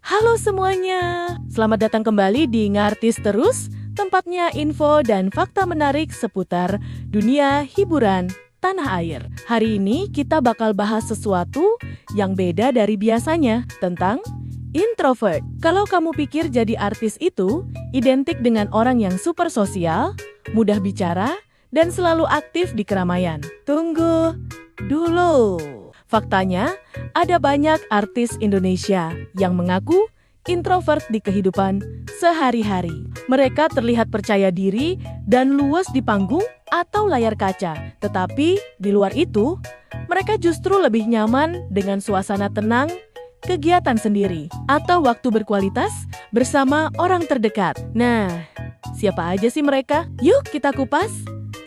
Halo semuanya, selamat datang kembali di Ngartis Terus, tempatnya info dan fakta menarik seputar dunia hiburan tanah air. Hari ini kita bakal bahas sesuatu yang beda dari biasanya tentang introvert. Kalau kamu pikir jadi artis itu identik dengan orang yang super sosial, mudah bicara, dan selalu aktif di keramaian. Tunggu dulu. Faktanya, ada banyak artis Indonesia yang mengaku introvert di kehidupan sehari-hari. Mereka terlihat percaya diri dan luas di panggung atau layar kaca. Tetapi di luar itu, mereka justru lebih nyaman dengan suasana tenang, kegiatan sendiri, atau waktu berkualitas bersama orang terdekat. Nah, siapa aja sih mereka? Yuk kita kupas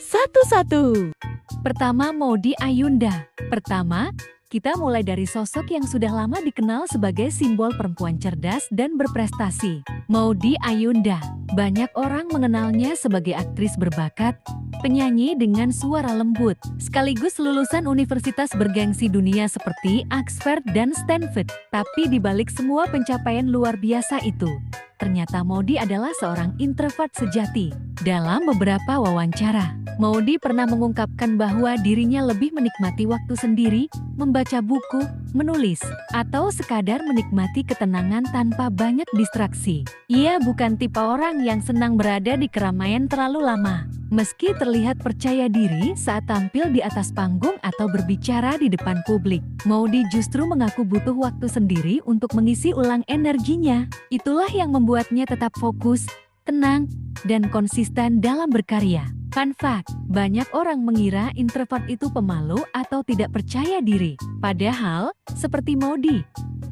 satu-satu. Pertama, Maudy Ayunda. Pertama, kita mulai dari sosok yang sudah lama dikenal sebagai simbol perempuan cerdas dan berprestasi. Maudy Ayunda. Banyak orang mengenalnya sebagai aktris berbakat, penyanyi dengan suara lembut, sekaligus lulusan universitas bergengsi dunia seperti Oxford dan Stanford. Tapi di balik semua pencapaian luar biasa itu, ternyata Maudy adalah seorang introvert sejati. Dalam beberapa wawancara, Maudy pernah mengungkapkan bahwa dirinya lebih menikmati waktu sendiri, membaca buku, menulis, atau sekadar menikmati ketenangan tanpa banyak distraksi. Ia bukan tipe orang yang senang berada di keramaian terlalu lama. Meski terlihat percaya diri saat tampil di atas panggung atau berbicara di depan publik, Maudy justru mengaku butuh waktu sendiri untuk mengisi ulang energinya. Itulah yang membuatnya tetap fokus, tenang, dan konsisten dalam berkarya. Fun fact, banyak orang mengira introvert itu pemalu atau tidak percaya diri. Padahal, seperti Maudy,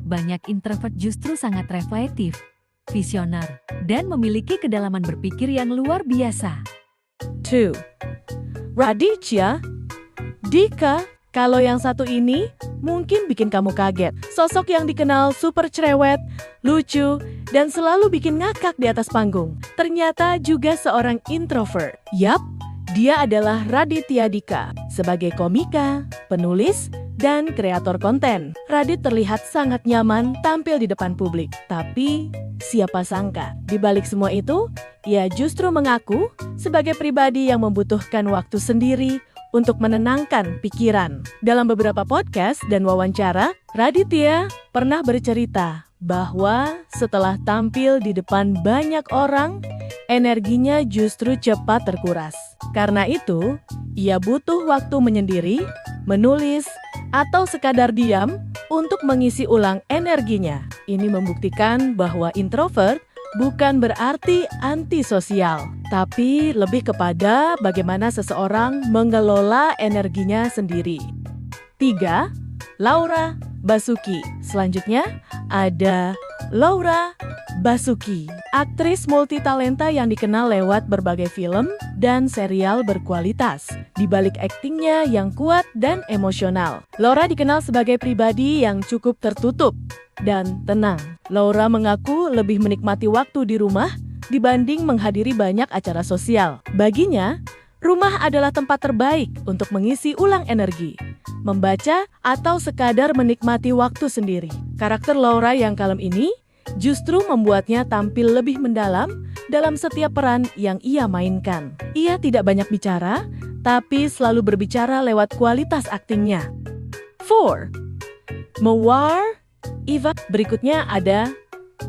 banyak introvert justru sangat reflektif, visioner, dan memiliki kedalaman berpikir yang luar biasa. 2. Raditya Dika. Kalau yang satu ini mungkin bikin kamu kaget. Sosok yang dikenal super cerewet, lucu, dan selalu bikin ngakak di atas panggung. Ternyata juga seorang introvert. Yap, dia adalah Raditya Dika. Sebagai komika, penulis, dan kreator konten, Radit terlihat sangat nyaman tampil di depan publik. Tapi, siapa sangka, di balik semua itu, ia justru mengaku sebagai pribadi yang membutuhkan waktu sendiri untuk menenangkan pikiran. Dalam beberapa podcast dan wawancara, Raditya pernah bercerita bahwa setelah tampil di depan banyak orang, energinya justru cepat terkuras. Karena itu, ia butuh waktu menyendiri, menulis, atau sekadar diam untuk mengisi ulang energinya. Ini membuktikan bahwa introvert bukan berarti antisosial, tapi lebih kepada bagaimana seseorang mengelola energinya sendiri. 3. Laura Basuki. Selanjutnya ada Laura Basuki, aktris multitalenta yang dikenal lewat berbagai film dan serial berkualitas. Di balik aktingnya yang kuat dan emosional, Laura dikenal sebagai pribadi yang cukup tertutup dan tenang. Laura mengaku lebih menikmati waktu di rumah dibanding menghadiri banyak acara sosial. Baginya, rumah adalah tempat terbaik untuk mengisi ulang energi, membaca, atau sekadar menikmati waktu sendiri. Karakter Laura yang kalem ini justru membuatnya tampil lebih mendalam dalam setiap peran yang ia mainkan. Ia tidak banyak bicara, tapi selalu berbicara lewat kualitas aktingnya. 4. Mawar Iva. Berikutnya ada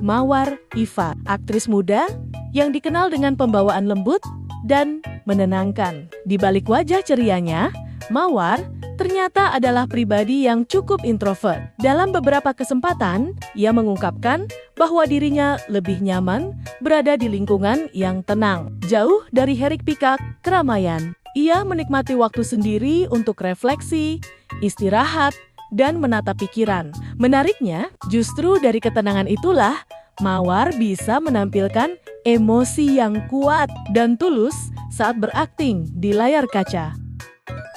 Mawar Iva, aktris muda yang dikenal dengan pembawaan lembut dan menenangkan. Di balik wajah cerianya, Mawar ternyata adalah pribadi yang cukup introvert. Dalam beberapa kesempatan, ia mengungkapkan bahwa dirinya lebih nyaman berada di lingkungan yang tenang, jauh dari hiruk-pikuk keramaian. Ia menikmati waktu sendiri untuk refleksi, istirahat, dan menata pikiran. Menariknya, justru dari ketenangan itulah Mawar bisa menampilkan emosi yang kuat dan tulus saat berakting di layar kaca.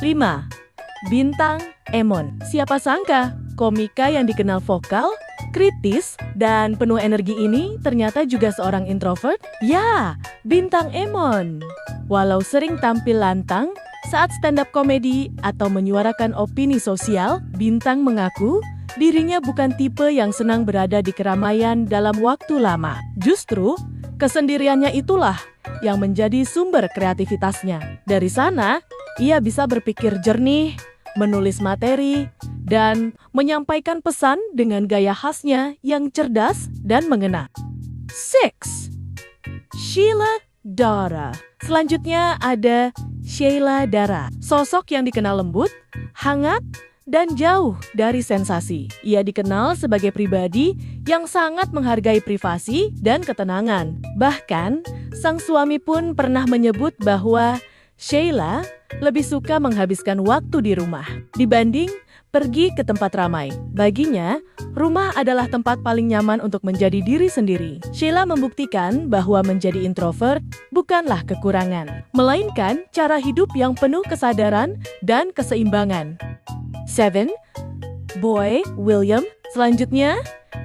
5. Bintang Emon. Siapa sangka, komika yang dikenal vokal, kritis, dan penuh energi ini ternyata juga seorang introvert? Ya, Bintang Emon. Walau sering tampil lantang saat stand-up komedi atau menyuarakan opini sosial, Bintang mengaku dirinya bukan tipe yang senang berada di keramaian dalam waktu lama. Justru, kesendiriannya itulah yang menjadi sumber kreativitasnya. Dari sana, ia bisa berpikir jernih, menulis materi, dan menyampaikan pesan dengan gaya khasnya yang cerdas dan mengena. 6. Sheila Dara. Selanjutnya ada Sheila Dara, sosok yang dikenal lembut, hangat, dan jauh dari sensasi. Ia dikenal sebagai pribadi yang sangat menghargai privasi dan ketenangan. Bahkan, sang suami pun pernah menyebut bahwa Sheila lebih suka menghabiskan waktu di rumah dibanding pergi ke tempat ramai. Baginya, rumah adalah tempat paling nyaman untuk menjadi diri sendiri. Sheila membuktikan bahwa menjadi introvert bukanlah kekurangan, melainkan cara hidup yang penuh kesadaran dan keseimbangan. 7. Boy William. Selanjutnya,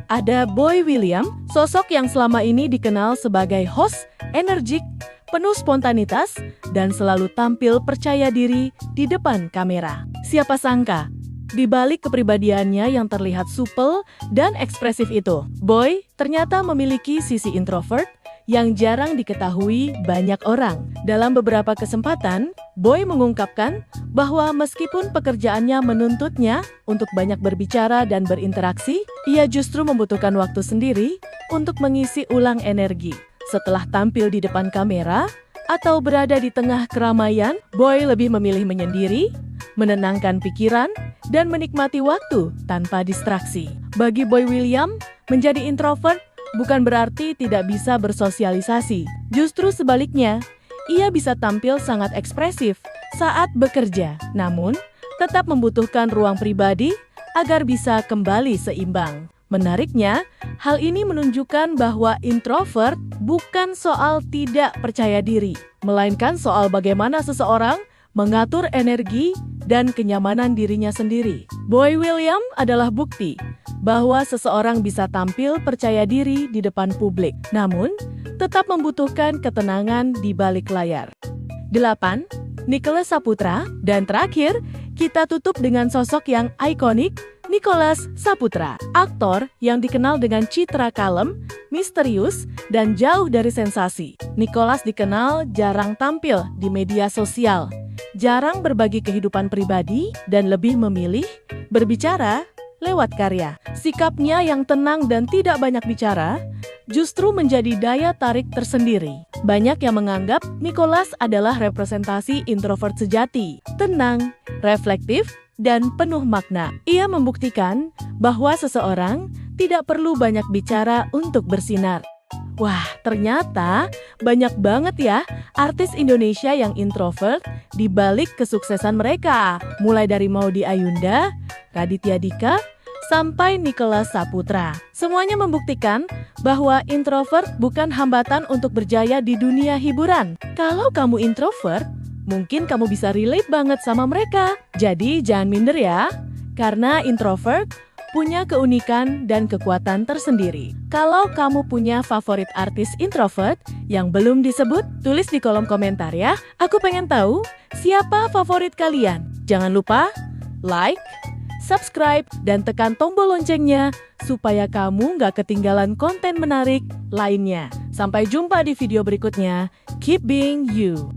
ada Boy William, sosok yang selama ini dikenal sebagai host energik, penuh spontanitas, dan selalu tampil percaya diri di depan kamera. Siapa sangka, di balik kepribadiannya yang terlihat supel dan ekspresif itu, Boy ternyata memiliki sisi introvert yang jarang diketahui banyak orang. Dalam beberapa kesempatan, Boy mengungkapkan bahwa meskipun pekerjaannya menuntutnya untuk banyak berbicara dan berinteraksi, ia justru membutuhkan waktu sendiri untuk mengisi ulang energi. Setelah tampil di depan kamera atau berada di tengah keramaian, Boy lebih memilih menyendiri, menenangkan pikiran, dan menikmati waktu tanpa distraksi. Bagi Boy William, menjadi introvert bukan berarti tidak bisa bersosialisasi. Justru sebaliknya, ia bisa tampil sangat ekspresif saat bekerja, namun tetap membutuhkan ruang pribadi agar bisa kembali seimbang. Menariknya, hal ini menunjukkan bahwa introvert bukan soal tidak percaya diri, melainkan soal bagaimana seseorang mengatur energi dan kenyamanan dirinya sendiri. Boy William adalah bukti bahwa seseorang bisa tampil percaya diri di depan publik, namun tetap membutuhkan ketenangan di balik layar. 8. Nicholas Saputra. Dan terakhir, kita tutup dengan sosok yang ikonik, Nicholas Saputra, aktor yang dikenal dengan citra kalem, misterius, dan jauh dari sensasi. Nicholas dikenal jarang tampil di media sosial, jarang berbagi kehidupan pribadi, dan lebih memilih berbicara lewat karya. Sikapnya yang tenang dan tidak banyak bicara justru menjadi daya tarik tersendiri. Banyak yang menganggap Nicholas adalah representasi introvert sejati, tenang, reflektif, dan penuh makna. Ia membuktikan bahwa seseorang tidak perlu banyak bicara untuk bersinar. Wah, ternyata banyak banget ya artis Indonesia yang introvert di balik kesuksesan mereka. Mulai dari Maudy Ayunda, Raditya Dika, sampai Nicholas Saputra. Semuanya membuktikan bahwa introvert bukan hambatan untuk berjaya di dunia hiburan. Kalau kamu introvert, mungkin kamu bisa relate banget sama mereka. Jadi jangan minder ya, karena introvert punya keunikan dan kekuatan tersendiri. Kalau kamu punya favorit artis introvert yang belum disebut, tulis di kolom komentar ya. Aku pengen tahu siapa favorit kalian. Jangan lupa like, subscribe, dan tekan tombol loncengnya supaya kamu nggak ketinggalan konten menarik lainnya. Sampai jumpa di video berikutnya. Keep being you.